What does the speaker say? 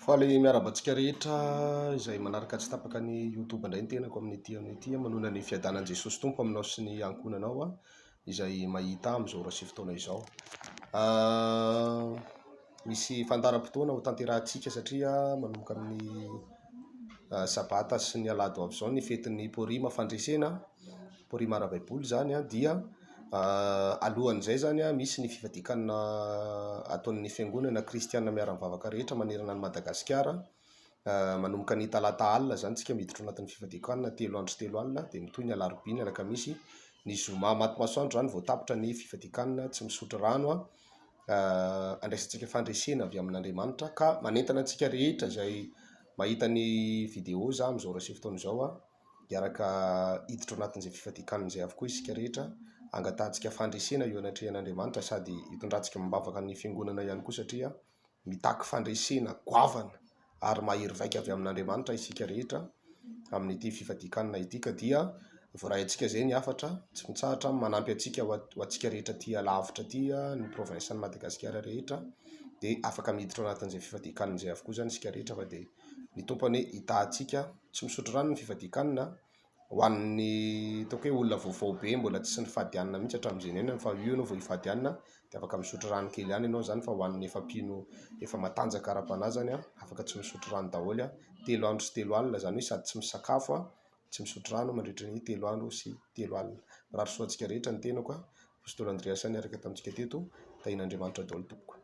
Faly miarabantsika rehetra izay manaraka tsy tapaka ny YouTube indray ny tenako amin'ity manona ny fiadanan'i Jesosy Tompo aminao sy ny ankonanao izay mahita amin'izao ora sy fotoana izao. Misy fandaharam-potoana ho tanterahantsika satria manomboka amin'ny sabata sy ny alahady ho avy izao ny fetin'ny Porima fandresena, Porima ara-baiboly zany dia alohan'izay zany misy ny fivadikanana ataon'ny fiangonana kristianina miara-mivavaka rehetra manerana ny Madagasikara. Manomboka ny talata alina zany tsika miditra anatin'ny fivadikanana 3 andro sy 3 alina dia mitohy ny alarobia ny alakamisy ny zoma maty masoandro zany vao tapitra ny fivadikanana tsy misotro rano andraisantsika fandresena avy amin'Andriamanitra ka manentana antsika rehetra izay mahita ny vidéo za amin'izao ora sy fotoana izao hiaraka hiditra anatin'izay fivadikanana izay avokoa isika rehetra angatantsika fandresena eo anatrehan'Andriamanitra sady hitondrantsika mambavaka ny fiangonana ihany koa satria mitaky fandresena goavana ary mahery vaika avy amin'Andriamanitra isika rehetra amin'ity fivadikanana ity ka dia voray antsika izay ny afatra tsy mitsahatra manampy antsika ho antsika rehetra ty alavitra ty ny province ny Madagasikara rehetra dia afaka miditra anatin'izay fivadikanana izay avokoa zany isika rehetra fa dia ny tompony hitantsika tsy misotro rano ny fivadikanana ho an'ny ataoko hoe olona vaovao be mbola tsy ny fadianina mihitsy hatramin'izay fa io ianao vao hifadianina dia afaka misotro rano kely ihany ianao zany fa ho an'ny efa mpino efa matanjaka ara-panahy zany afaka tsy misotro rano daholo 3 andro sy 3 alina zany hoe sady tsy misakafo tsy misotro rano mandritra ny 3 andro sy 3 alina. Rahasoantsika rehetra ny tenako Apôstôly Andreasany araka tamintsika teto tahin'Andriamanitra daholo tompoko.